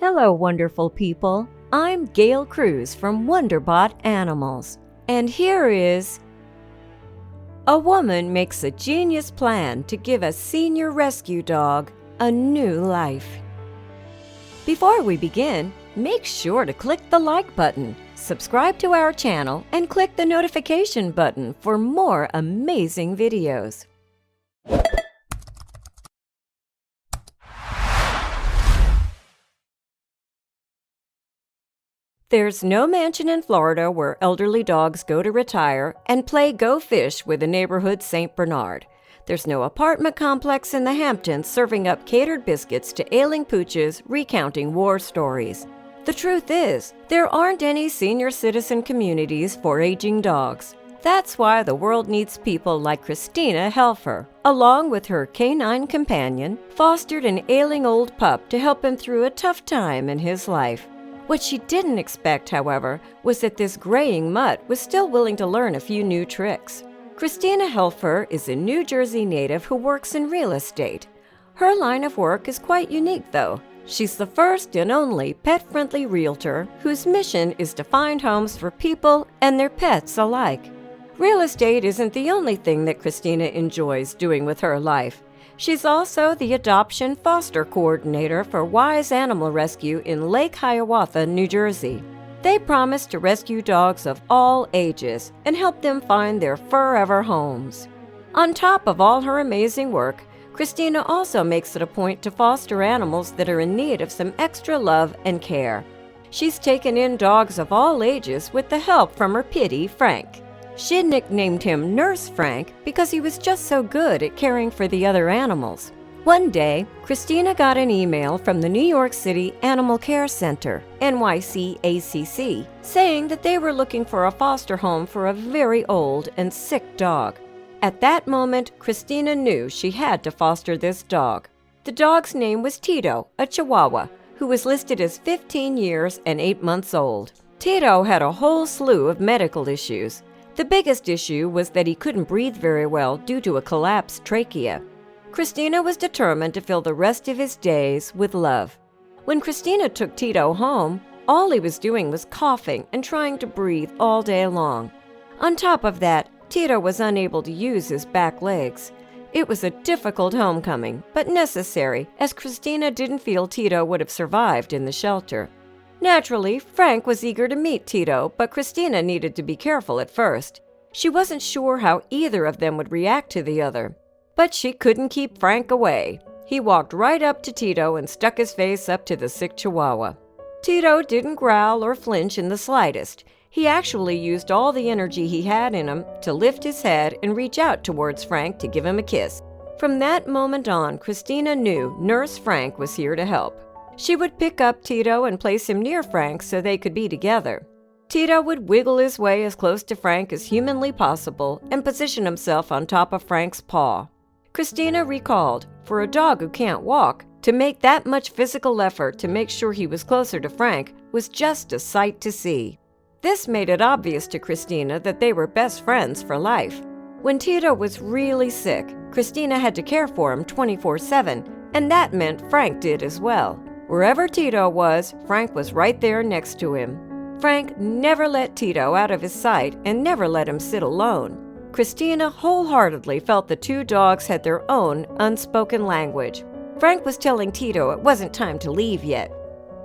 Hello, wonderful people. I'm Gail Cruz from Wonderbot Animals. And here is... A woman makes a genius plan to give a senior rescue dog a new life. Before we begin, make sure to click the like button, subscribe to our channel, and click the notification button for more amazing videos. There's no mansion in Florida where elderly dogs go to retire and play Go Fish with a neighborhood St. Bernard. There's no apartment complex in the Hamptons serving up catered biscuits to ailing pooches recounting war stories. The truth is, there aren't any senior citizen communities for aging dogs. That's why the world needs people like Christina Helfer. Along with her canine companion, fostered an ailing old pup to help him through a tough time in his life. What she didn't expect, however, was that this graying mutt was still willing to learn a few new tricks. Christina Helfer is a New Jersey native who works in real estate. Her line of work is quite unique, though. She's the first and only pet-friendly realtor whose mission is to find homes for people and their pets alike. Real estate isn't the only thing that Christina enjoys doing with her life. She's also the adoption foster coordinator for Wise Animal Rescue in Lake Hiawatha, New Jersey. They promise to rescue dogs of all ages and help them find their forever homes. On top of all her amazing work, Christina also makes it a point to foster animals that are in need of some extra love and care. She's taken in dogs of all ages with the help from her pitty, Frank. She nicknamed him Nurse Frank because he was just so good at caring for the other animals. One day, Christina got an email from the New York City Animal Care Center, NYCACC, saying that they were looking for a foster home for a very old and sick dog. At that moment, Christina knew she had to foster this dog. The dog's name was Tito, a Chihuahua, who was listed as 15 years and 8 months old. Tito had a whole slew of medical issues. The biggest issue was that he couldn't breathe very well due to a collapsed trachea. Christina was determined to fill the rest of his days with love. When Christina took Tito home, all he was doing was coughing and trying to breathe all day long. On top of that, Tito was unable to use his back legs. It was a difficult homecoming, but necessary, as Christina didn't feel Tito would have survived in the shelter. Naturally, Frank was eager to meet Tito, but Christina needed to be careful at first. She wasn't sure how either of them would react to the other. But she couldn't keep Frank away. He walked right up to Tito and stuck his face up to the sick Chihuahua. Tito didn't growl or flinch in the slightest. He actually used all the energy he had in him to lift his head and reach out towards Frank to give him a kiss. From that moment on, Christina knew Nurse Frank was here to help. She would pick up Tito and place him near Frank so they could be together. Tito would wiggle his way as close to Frank as humanly possible and position himself on top of Frank's paw. Christina recalled, for a dog who can't walk, to make that much physical effort to make sure he was closer to Frank was just a sight to see. This made it obvious to Christina that they were best friends for life. When Tito was really sick, Christina had to care for him 24/7, and that meant Frank did as well. Wherever Tito was, Frank was right there next to him. Frank never let Tito out of his sight and never let him sit alone. Christina wholeheartedly felt the two dogs had their own unspoken language. Frank was telling Tito it wasn't time to leave yet.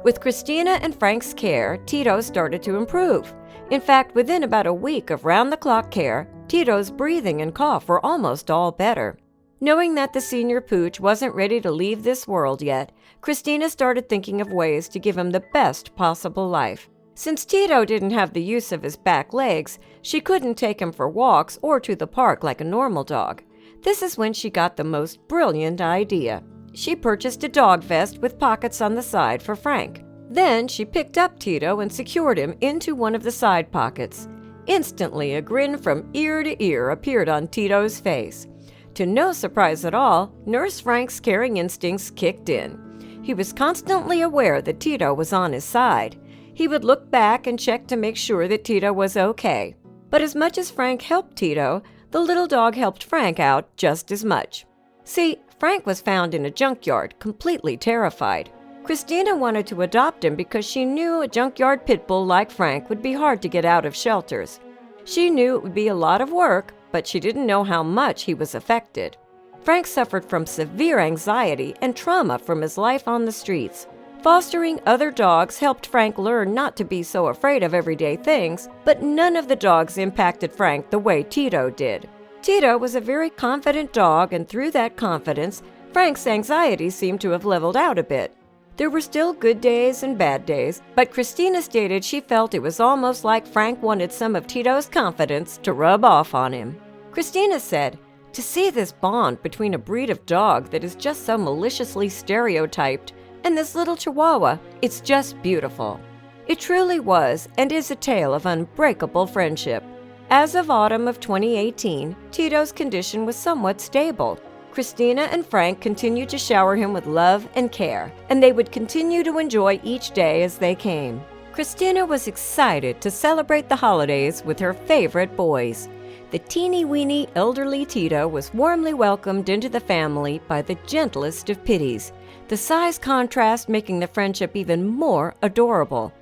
With Christina and Frank's care, Tito started to improve. In fact, within about a week of round-the-clock care, Tito's breathing and cough were almost all better. Knowing that the senior pooch wasn't ready to leave this world yet, Christina started thinking of ways to give him the best possible life. Since Tito didn't have the use of his back legs, she couldn't take him for walks or to the park like a normal dog. This is when she got the most brilliant idea. She purchased a dog vest with pockets on the side for Frank. Then she picked up Tito and secured him into one of the side pockets. Instantly, a grin from ear to ear appeared on Tito's face. To no surprise at all, Nurse Frank's caring instincts kicked in. He was constantly aware that Tito was on his side. He would look back and check to make sure that Tito was okay. But as much as Frank helped Tito, the little dog helped Frank out just as much. See, Frank was found in a junkyard, completely terrified. Christina wanted to adopt him because she knew a junkyard pit bull like Frank would be hard to get out of shelters. She knew it would be a lot of work, but she didn't know how much he was affected. Frank suffered from severe anxiety and trauma from his life on the streets. Fostering other dogs helped Frank learn not to be so afraid of everyday things, but none of the dogs impacted Frank the way Tito did. Tito was a very confident dog, and through that confidence, Frank's anxiety seemed to have leveled out a bit. There were still good days and bad days, but Christina stated she felt it was almost like Frank wanted some of Tito's confidence to rub off on him. Christina said, "To see this bond between a breed of dog that is just so maliciously stereotyped and this little Chihuahua, it's just beautiful." It truly was and is a tale of unbreakable friendship. As of autumn of 2018, Tito's condition was somewhat stable. Christina and Frank continued to shower him with love and care, and they would continue to enjoy each day as they came. Christina was excited to celebrate the holidays with her favorite boys. The teeny-weeny elderly Tito was warmly welcomed into the family by the gentlest of pitties, the size contrast making the friendship even more adorable.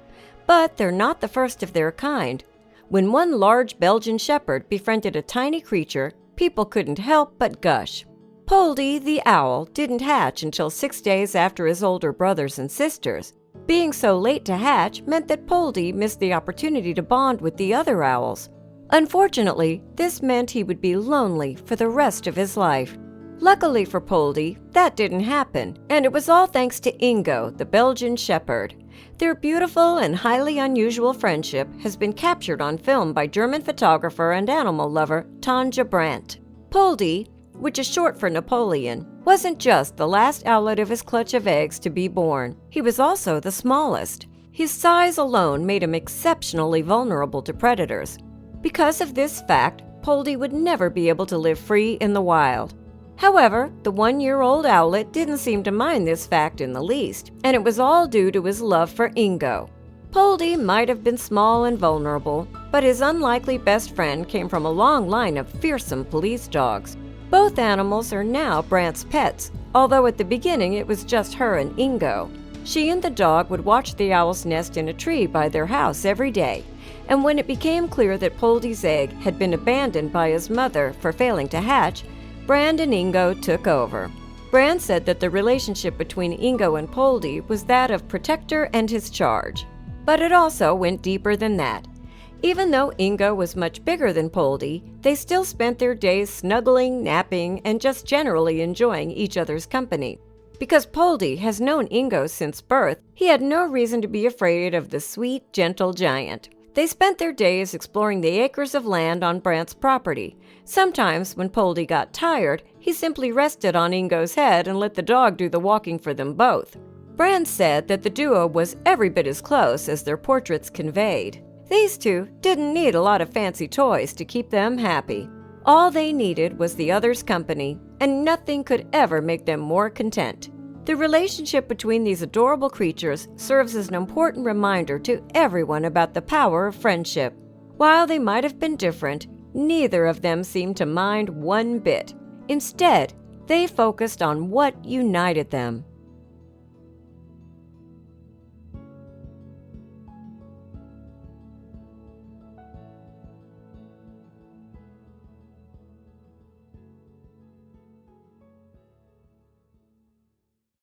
But they're not the first of their kind. When one large Belgian shepherd befriended a tiny creature, people couldn't help but gush. Poldy, the owl, didn't hatch until 6 days after his older brothers and sisters. Being so late to hatch meant that Poldy missed the opportunity to bond with the other owls. Unfortunately, this meant he would be lonely for the rest of his life. Luckily for Poldy, that didn't happen, and it was all thanks to Ingo, the Belgian shepherd. Their beautiful and highly unusual friendship has been captured on film by German photographer and animal lover Tanja Brandt. Poldy, which is short for Napoleon, wasn't just the last owlet of his clutch of eggs to be born. He was also the smallest. His size alone made him exceptionally vulnerable to predators. Because of this fact, Poldy would never be able to live free in the wild. However, the 1-year-old owlet didn't seem to mind this fact in the least, and it was all due to his love for Ingo. Poldy might have been small and vulnerable, but his unlikely best friend came from a long line of fearsome police dogs. Both animals are now Brandt's pets, although at the beginning it was just her and Ingo. She and the dog would watch the owl's nest in a tree by their house every day, and when it became clear that Poldy's egg had been abandoned by his mother for failing to hatch, Brandt and Ingo took over. Brandt said that the relationship between Ingo and Poldy was that of protector and his charge. But it also went deeper than that. Even though Ingo was much bigger than Poldy, they still spent their days snuggling, napping, and just generally enjoying each other's company. Because Poldy has known Ingo since birth, he had no reason to be afraid of the sweet, gentle giant. They spent their days exploring the acres of land on Brandt's property. Sometimes, when Poldy got tired, he simply rested on Ingo's head and let the dog do the walking for them both. Brandt said that the duo was every bit as close as their portraits conveyed. These two didn't need a lot of fancy toys to keep them happy. All they needed was the other's company, and nothing could ever make them more content. The relationship between these adorable creatures serves as an important reminder to everyone about the power of friendship. While they might have been different, neither of them seemed to mind one bit. Instead, they focused on what united them.